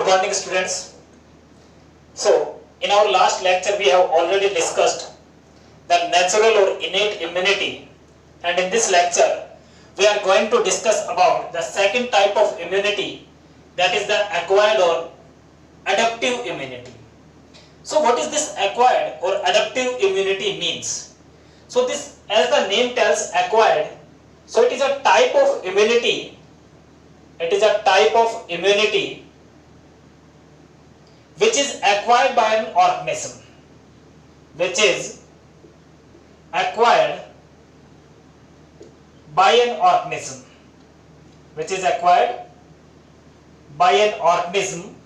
Good morning, students. So, in our last lecture, we have already discussed the natural or innate immunity, and in this lecture, we are going to discuss about the second type of immunity, that is the acquired or adaptive immunity. So, what is this acquired or adaptive immunity means? So, this, as the name tells, acquired. So, it is a type of immunity. It is a type of immunity which is acquired by an organism, which is acquired by an organism, which is acquired by an organism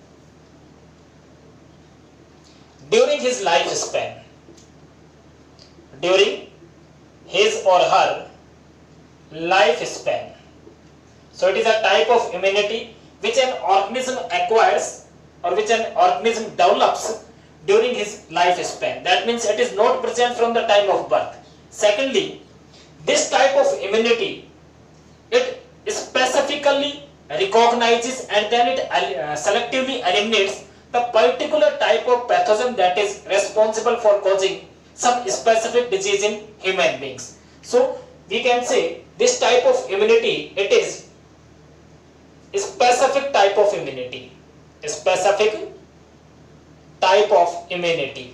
during his lifespan, during his or her lifespan. So it is a type of immunity which an organism acquires or which an organism develops during his lifespan. That means it is not present from the time of birth. Secondly, this type of immunity, it specifically recognizes and then it selectively eliminates the particular type of pathogen that is responsible for causing some specific disease in human beings. So we can say this type of immunity, it is a specific type of immunity. A specific type of immunity.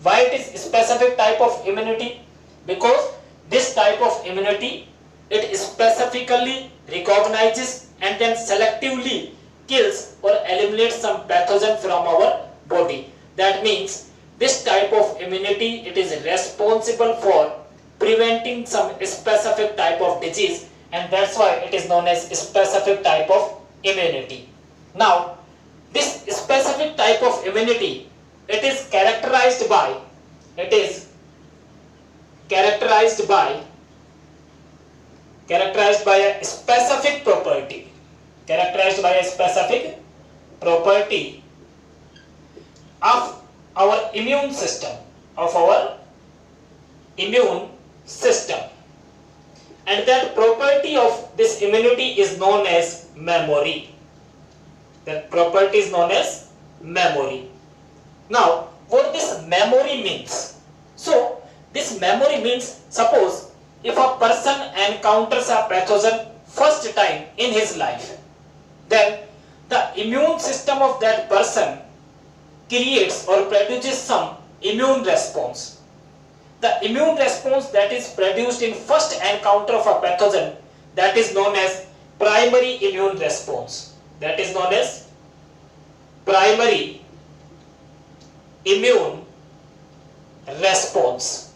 Why it is a specific type of immunity? Because this type of immunity, it specifically recognizes and then selectively kills or eliminates some pathogen from our body. That means this type of immunity, it is responsible for preventing some specific type of disease, and that's why it is known as specific type of immunity. Now, this specific type of immunity, it is characterized by a specific property, of our immune system, and that property of this immunity is known as memory. That property is known as memory. Now, what this memory means? So, this memory means, suppose if a person encounters a pathogen first time in his life, then the immune system of that person creates or produces some immune response. The immune response that is produced in first encounter of a pathogen, that is known as primary immune response. That is known as primary immune response.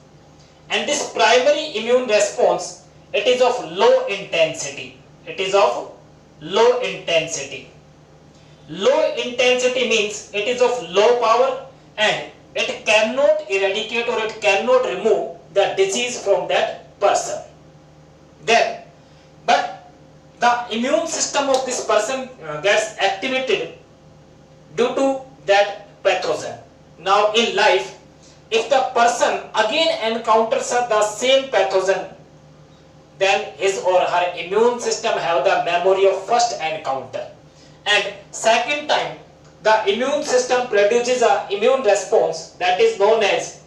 And this primary immune response, it is of low intensity. It is of low intensity. Low intensity means it is of low power and it cannot eradicate or it cannot remove the disease from that person. Then, but the immune system of this person gets activated due to that pathogen. Now in life, if the person again encounters the same pathogen, then his or her immune system have the memory of first encounter. And second time, the immune system produces an immune response that is known as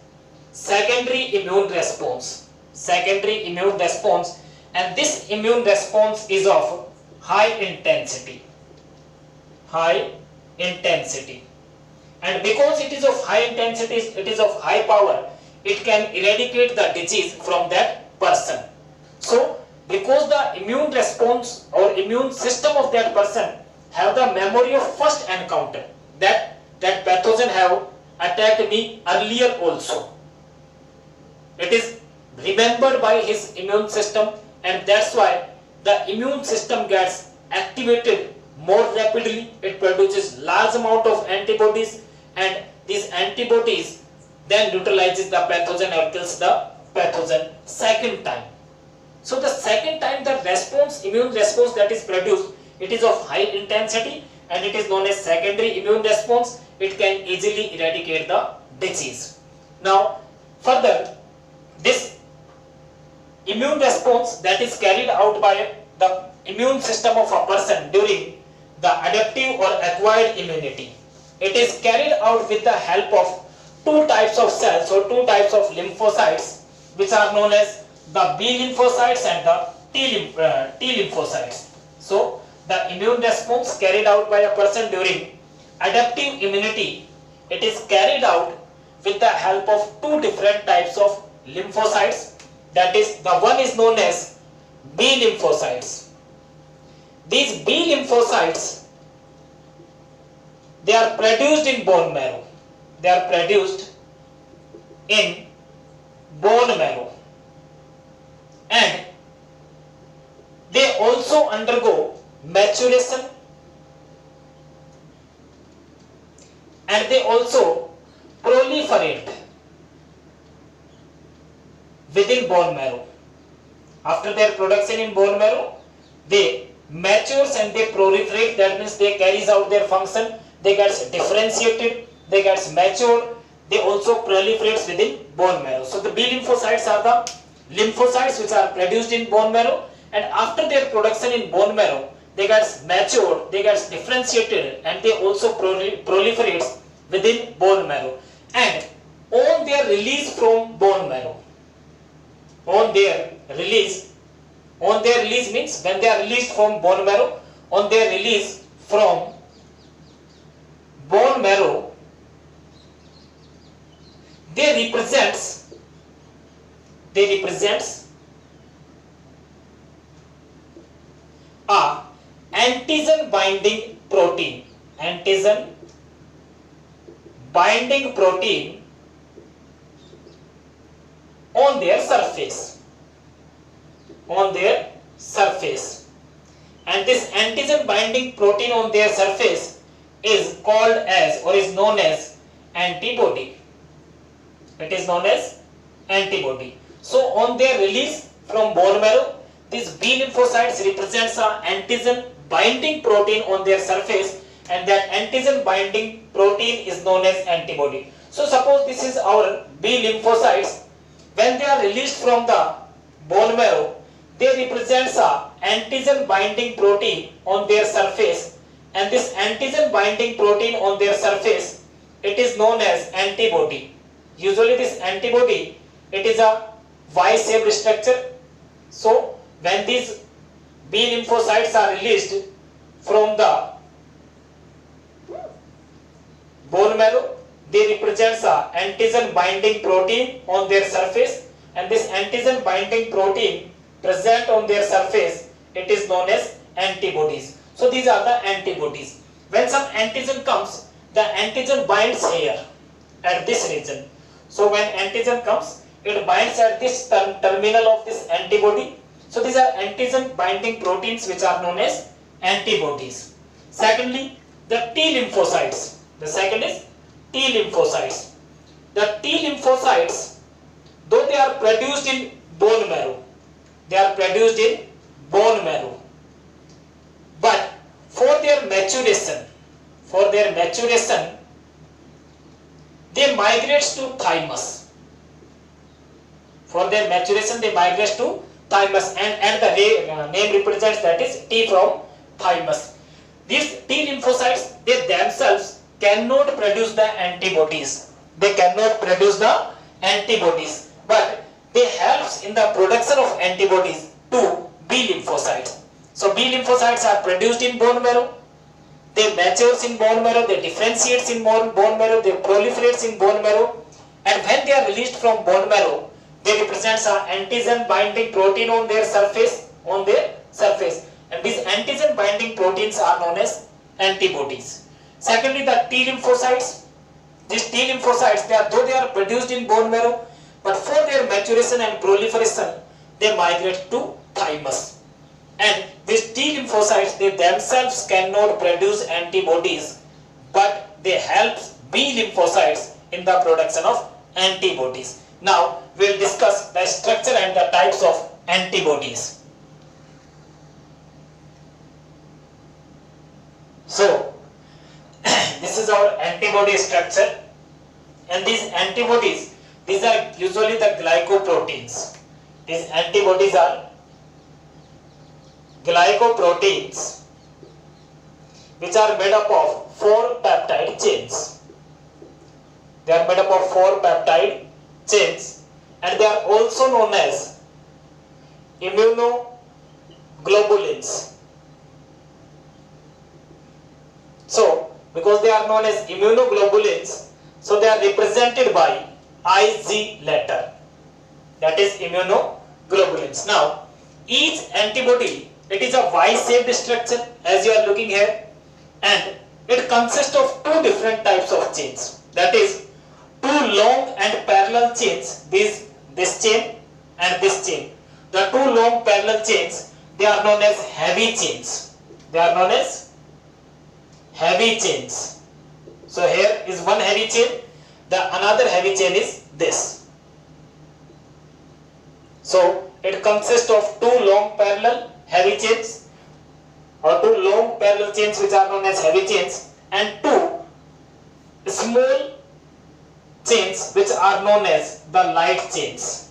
secondary immune response. Secondary immune response, and this immune response is of high intensity. High intensity. And because it is of high intensity, it is of high power, it can eradicate the disease from that person. So, because the immune response or immune system of that person have the memory of first encounter, that pathogen have attacked me earlier also. It is remembered by his immune system, and that's why the immune system gets activated more rapidly. It produces large amount of antibodies, and these antibodies then neutralizes the pathogen or kills the pathogen second time. So the second time the immune response that is produced, it is of high intensity and it is known as secondary immune response. It can easily eradicate the disease. Now further, this immune response that is carried out by the immune system of a person during the adaptive or acquired immunity. It is carried out with the help of two types of cells or two types of lymphocytes, which are known as the B lymphocytes and the T lymphocytes. So the immune response carried out by a person during adaptive immunity, it is carried out with the help of two different types of lymphocytes. That is, the one is known as B lymphocytes. These B lymphocytes, they are produced in bone marrow. They are produced in bone marrow, and they also undergo maturation, and they also proliferate within bone marrow. After their production in bone marrow, they matures and they proliferate. That means they carries out their function. They gets differentiated. They gets matured. They also proliferates within bone marrow. So the B lymphocytes are the lymphocytes which are produced in bone marrow, and after their production in bone marrow, they gets matured, they gets differentiated, and they also proliferates within bone marrow. And on their release from bone marrow, on their release means when they are released from bone marrow, on their release from bone marrow, they represents a antigen binding protein, on their surface, and this antigen binding protein on their surface is called as or is known as antibody. It is known as antibody. So on their release from bone marrow, this B lymphocytes represents an antigen binding protein on their surface, and that antigen binding protein is known as antibody. So suppose this is our B lymphocytes. When they are released from the bone marrow, they represents a antigen binding protein on their surface, and this antigen binding protein on their surface, it is known as antibody. Usually this antibody, it is a Y-shaped structure. So when these B lymphocytes are released from the bone marrow, they represent a antigen binding protein on their surface, and this antigen binding protein present on their surface, it is known as antibodies. So these are the antibodies. When some antigen comes, the antigen binds here at this region. So when antigen comes, it binds at this terminal of this antibody. So these are antigen binding proteins which are known as antibodies. Secondly, the T lymphocytes. The second is T lymphocytes. The T lymphocytes, though they are produced in bone marrow, but for their maturation, they migrate to thymus. For their maturation, they migrate to thymus, and the name represents, that is T from thymus. These T lymphocytes, they themselves cannot produce the antibodies. But they helps in the production of antibodies to B lymphocytes. So B lymphocytes are produced in bone marrow. They matures in bone marrow, they differentiates in bone marrow, they proliferates in bone marrow, and when they are released from bone marrow, they represent an antigen binding protein on their surface, and these antigen binding proteins are known as antibodies. Secondly, the T lymphocytes. These T lymphocytes, though they are produced in bone marrow, but for their maturation and proliferation, they migrate to thymus. And these T lymphocytes, they themselves cannot produce antibodies, but they help B lymphocytes in the production of antibodies. Now we will discuss the structure and the types of antibodies. So this is our antibody structure, and these antibodies, these are usually the glycoproteins. These antibodies are glycoproteins which are made up of 4 peptide chains. They are made up of 4 peptide chains, and they are also known as immunoglobulins. So because they are known as immunoglobulins, so they are represented by Ig letter, that is immunoglobulins. Now each antibody, it is a Y-shaped structure as you are looking here, and it consists of 2 different types of chains, that is 2 long and parallel chains, this chain and this chain. The 2 long parallel chains, they are known as heavy chains. They are known as heavy chains. So here is one heavy chain, the another heavy chain is this. So it consists of 2 long parallel heavy chains, or 2 long parallel chains which are known as heavy chains, and 2 small chains which are known as the light chains.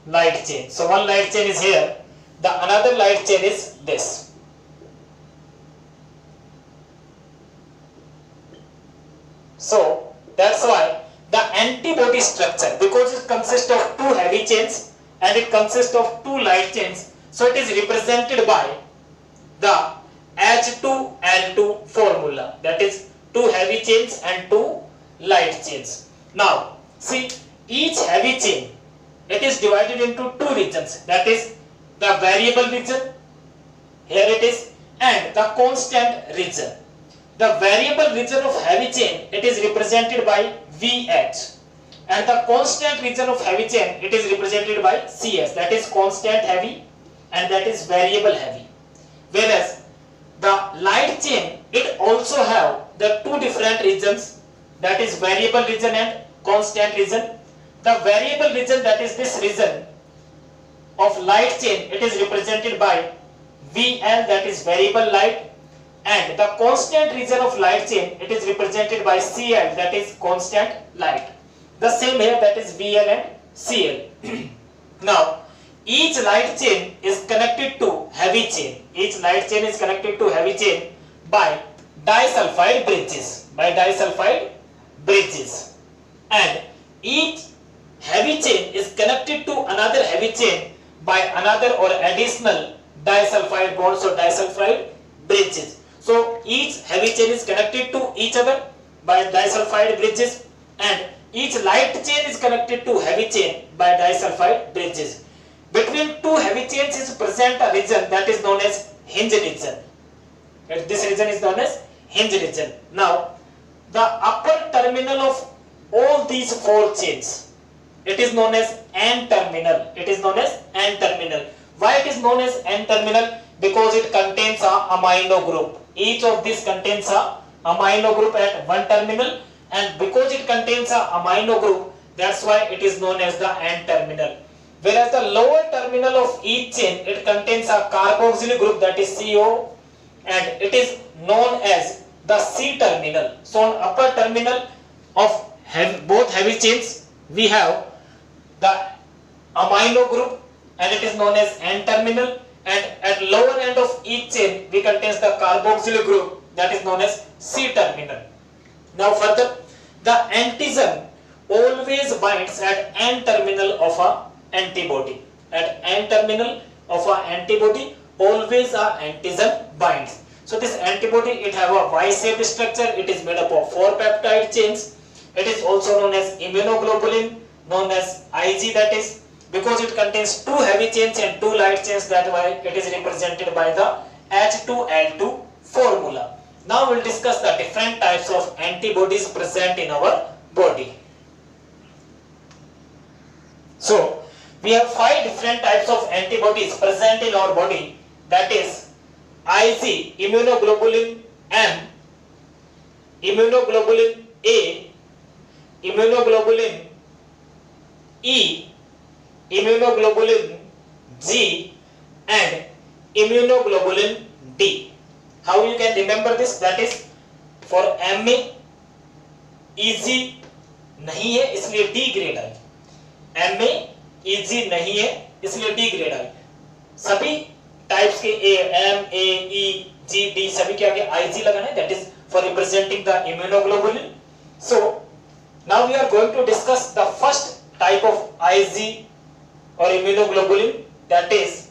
Light chain. So one light chain is here, the another light chain is this. So that's why the antibody structure, because it consists of 2 heavy chains and it consists of 2 light chains, so it is represented by the H2L2 formula, that is 2 heavy chains and 2 light chains. Now see, each heavy chain, it is divided into 2 regions, that is the variable region, here it is, and the constant region. The variable region of heavy chain, it is represented by VH, and the constant region of heavy chain, it is represented by CS, that is constant heavy and that is variable heavy. Whereas the light chain, it also have the 2 different regions, that is variable region and constant region. The variable region, that is this region of light chain, it is represented by VL, that is variable light, and the constant region of light chain, it is represented by CL, that is constant light. The same here, that is VL and CL. Now each light chain is connected to heavy chain. Each light chain is connected to heavy chain by disulfide bridges. By disulfide bridges. And each heavy chain is connected to another heavy chain by another or additional disulfide bonds or disulfide bridges. So each heavy chain is connected to each other by disulfide bridges, and each light chain is connected to heavy chain by disulfide bridges. Between 2 heavy chains is present a region that is known as hinge region. This region is known as hinge region. Now the upper terminal of all these 4 chains, it is known as N-terminal. It is known as N-terminal. Why it is known as N-terminal? Because it contains a amino group. Each of these contains a amino group at one terminal, and because it contains a amino group, that's why it is known as the N-terminal. Whereas the lower terminal of each chain, it contains a carboxyl group, that is CO, and it is known as the C-terminal. So on upper terminal of both heavy chains, we have the amino group and it is known as N-terminal, and at lower end of each chain we contains the carboxyl group, that is known as C-terminal. Now further, the antigen always binds at N-terminal of a antibody. At N-terminal of a antibody, always a antigen binds. So this antibody, it have a Y-shaped structure. It is made up of 4 peptide chains. It is also known as immunoglobulin, known as Ig, that is because it contains 2 heavy chains and 2 light chains, that why it is represented by the H2L2 formula. Now we will discuss the different types of antibodies present in our body. So we have 5 different types of antibodies present in our body, that is Ig, immunoglobulin M, immunoglobulin A, immunoglobulin E, immunoglobulin G, and immunoglobulin D. How you can remember this? That is for MA EG नहीं है इसलिए D grade I, MA EG नहीं है इसलिए D grade I. सभी types के A, M, A, E, G, D सभी के आगे Ig लगाना है, that is for representing the immunoglobulin. So now we are going to discuss the first type of Ig or immunoglobulin, that is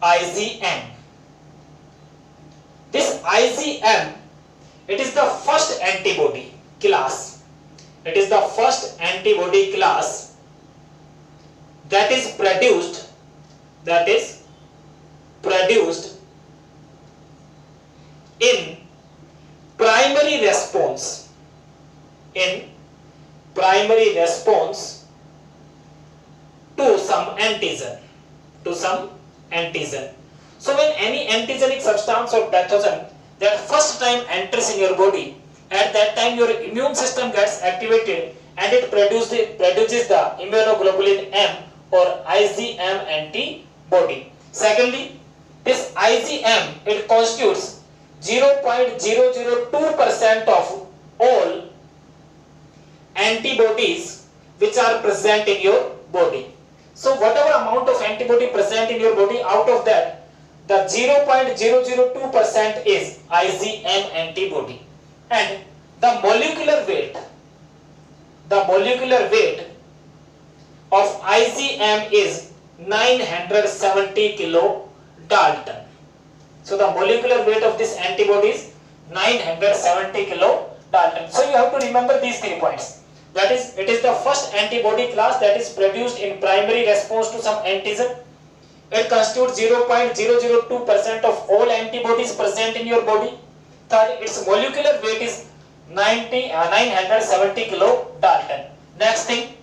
IgM. This IgM, it is the first antibody class. It is the first antibody class that is produced in primary response to some antigen. So when any antigenic substance or pathogen that first time enters in your body, at that time your immune system gets activated and it produces the immunoglobulin M or IgM antibody. Secondly, this IgM, it constitutes 0.002% of all antibodies which are present in your body. So whatever amount of antibody present in your body, out of that, the 0.002% is IgM antibody. And the molecular weight of IgM is 970 kilodalton. So the molecular weight of this antibody is 970 kilodalton. So you have to remember these 3 points. That is, it is the first antibody class that is produced in primary response to some antigen. It constitutes 0.002% of all antibodies present in your body. Third, its molecular weight is 970 kilodalton. Next thing,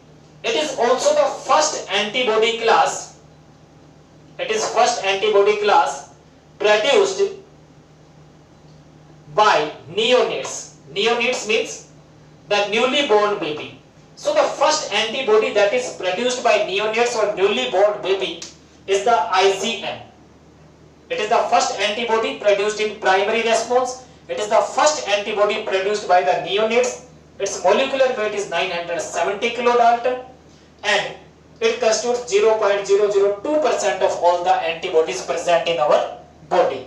it is also the first antibody class. It is first antibody class produced by neonates. Neonates means the newly born baby. So the first antibody that is produced by neonates or newly born baby is the IgM. It is the first antibody produced in primary response. It is the first antibody produced by the neonates. Its molecular weight is 970 kilodalton and it constitutes 0.002% of all the antibodies present in our body.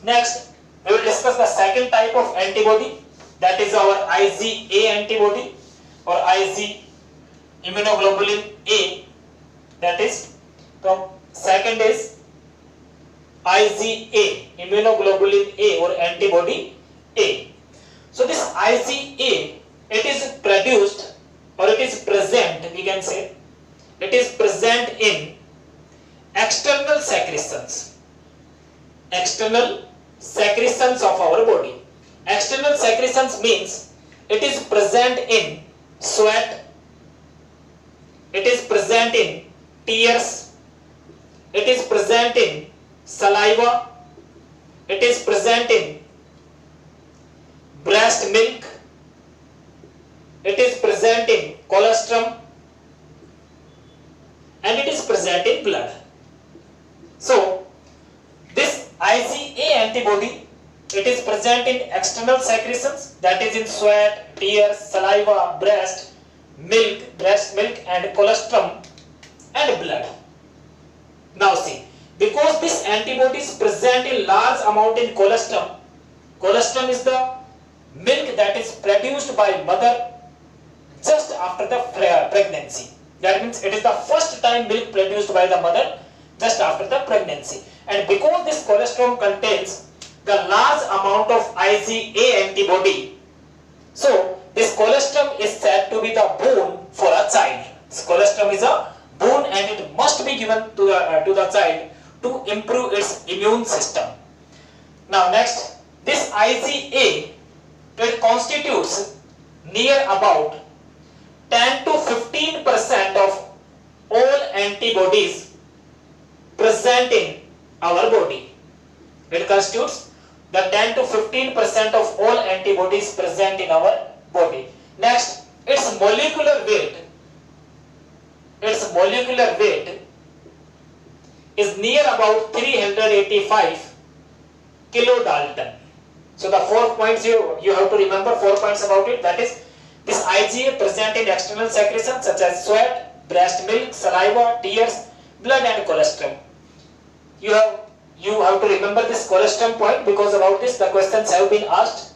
Next, we will discuss the second type of antibody, that is our IgA antibody or Ig immunoglobulin A. That is, the second is IgA immunoglobulin A or antibody A. So this IgA, it is produced or it is present, we can say, it is present in external secretions of our body. External secretions means it is present in sweat, it is present in tears, it is present in saliva, it is present in breast milk, it is present in colostrum, and it is present in blood. So this IgA antibody, it is present in external secretions, that is in sweat, tears, saliva, breast milk and colostrum and blood. Now see, because this antibody is present in large amount in colostrum, colostrum is the milk that is produced by mother just after the pregnancy. That means it is the first time milk produced by the mother just after the pregnancy. And because this colostrum contains the large amount of IgA antibody, so this colostrum is said to be the boon for a child. This colostrum is a boon and it must be given to the child to improve its immune system. Now next, this IgA, it constitutes near about 10 to 15% of all antibodies present in our body. It constitutes the 10 to 15% of all antibodies present in our body. Next, its molecular weight is near about 385 kilodalton. So the 4 points you have to remember, 4 points about it, that is, this IgA present in external secretions such as sweat, breast milk, saliva, tears, blood and colostrum. You you have to remember this colostrum point, because about this the questions have been asked.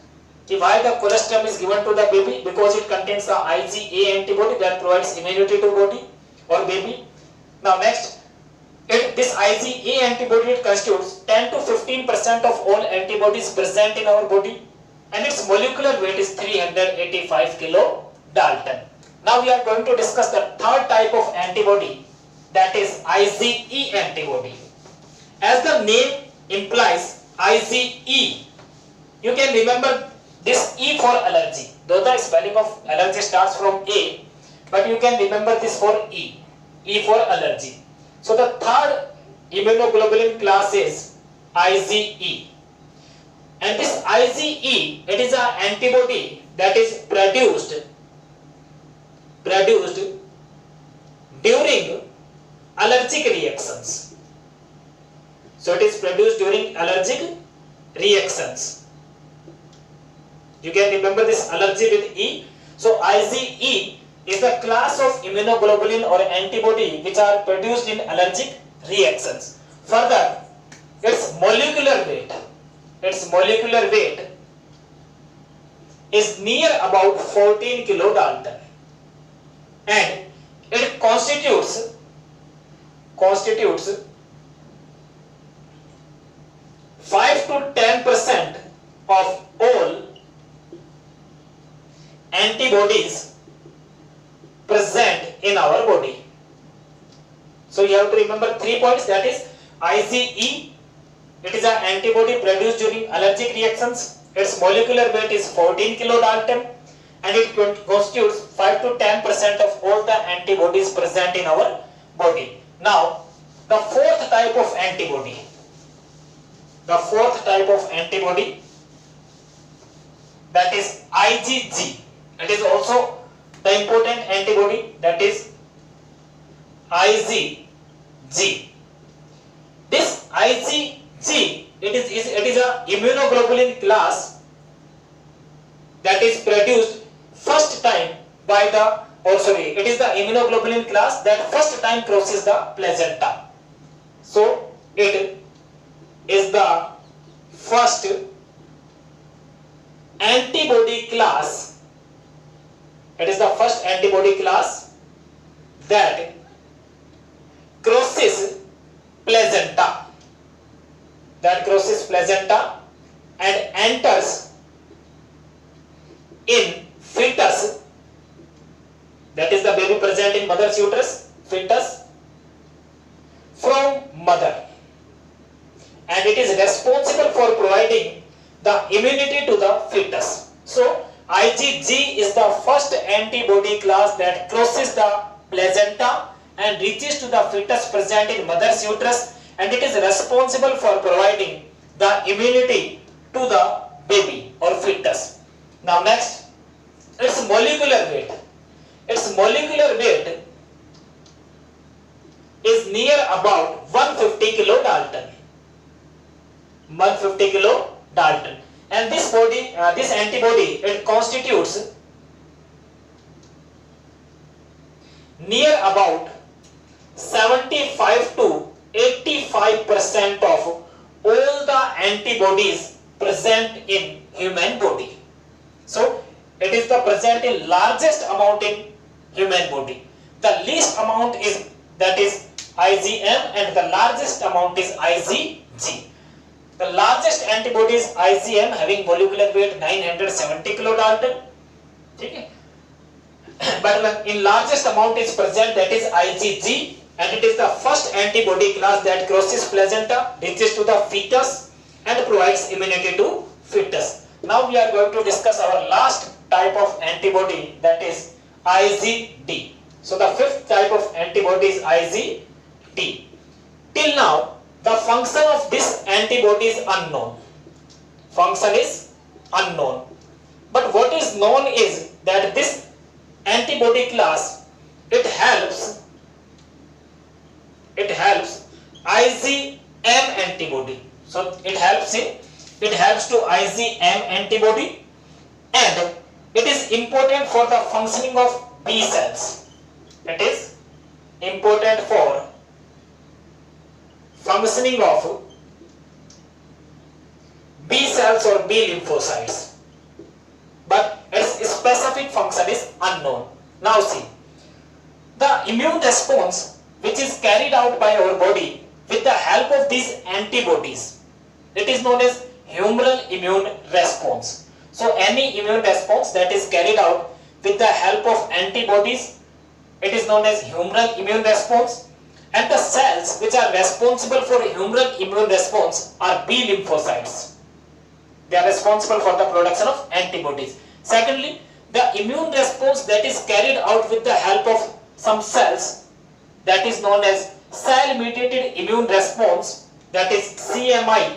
Why the colostrum is given to the baby? Because it contains the IgA antibody that provides immunity to body or baby. Now next, this IgA antibody, it constitutes 10 to 15% of all antibodies present in our body, and its molecular weight is 385 kilodalton. Now we are going to discuss the third type of antibody, that is IgE antibody. As the name implies, IgE, you can remember this E for allergy, though the spelling of allergy starts from A, but you can remember this for E for allergy. So the third immunoglobulin class is IgE, and this IgE, it is an antibody that is produced during allergic reactions. So it is produced during allergic reactions. You can remember this allergy with E. So IgE is the class of immunoglobulin or antibody which are produced in allergic reactions. Further, its molecular weight is near about 14 kilodalton, and it constitutes 5 to 10% of all antibodies present in our body. So you have to remember 3 points, that is IgE, it is an antibody produced during allergic reactions, its molecular weight is 14 kilodalton, and it constitutes 5 to 10% of all the antibodies present in our body. Now the fourth type of antibody, that is IgG. It is also the important antibody, that is IgG. This IgG, it is a immunoglobulin class that is produced first time by the, it is the immunoglobulin class that first time crosses the placenta. So it is the first antibody class, that crosses placenta, and enters in fetus, that is the baby present in mother's uterus, fetus, from mother, and it is responsible for providing the immunity to the fetus. So IgG is the first antibody class that crosses the placenta and reaches to the fetus present in mother's uterus, and it is responsible for providing the immunity to the baby or fetus. Now next, its molecular weight. Is near about 150 kilodalton. And this antibody, it constitutes near about 75 to 85% of all the antibodies present in human body. So it is the present in largest amount in human body. The least amount is, that is IgM, and the largest amount is IgG. The largest antibody is IgM, having molecular weight 970 kilodalton. Okay. But in largest amount is present, that is IgG, and it is the first antibody class that crosses placenta, reaches to the fetus, and provides immunity to fetus. Now we are going to discuss our last type of antibody, that is IgD. So the fifth type of antibody is IgD. Till now, the function of this antibody is unknown. But what is known is that this antibody class, it helps IgM antibody. So it helps to IgM antibody, and it is important for the functioning of B cells. It is important for functioning of cells or B lymphocytes, but its specific function is unknown. Now see, the immune response which is carried out by our body with the help of these antibodies, it is known as humoral immune response. So any immune response that is carried out with the help of antibodies, it is known as humoral immune response. And the cells which are responsible for humoral immune response are B lymphocytes. They are responsible for the production of antibodies. Secondly, the immune response that is carried out with the help of some cells, that is known as cell mediated immune response, that is CMI,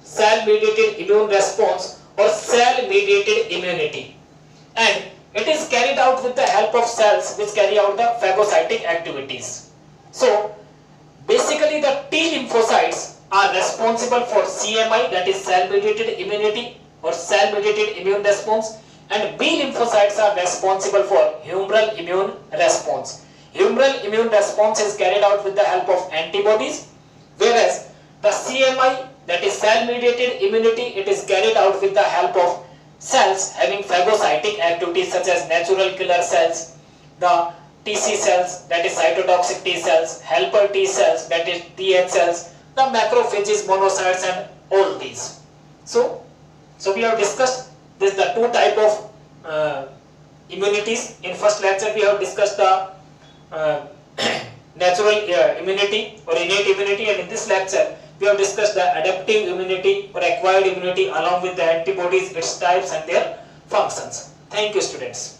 cell mediated immune response or cell mediated immunity. And it is carried out with the help of cells which carry out the phagocytic activities. So basically the T lymphocytes are responsible for CMI, that is cell mediated immunity or cell mediated immune response, and B lymphocytes are responsible for humoral immune response. Humoral immune response is carried out with the help of antibodies, whereas the CMI, that is cell mediated immunity, it is carried out with the help of cells having phagocytic activities such as natural killer cells, the TC cells, that is cytotoxic T cells, helper T cells, that is TH cells, the macrophages, monocytes, and all these. So we have discussed this, the two type of immunities. In first lecture we have discussed the natural immunity or innate immunity, and in this lecture we have discussed the adaptive immunity or acquired immunity along with the antibodies, its types and their functions. Thank you, students.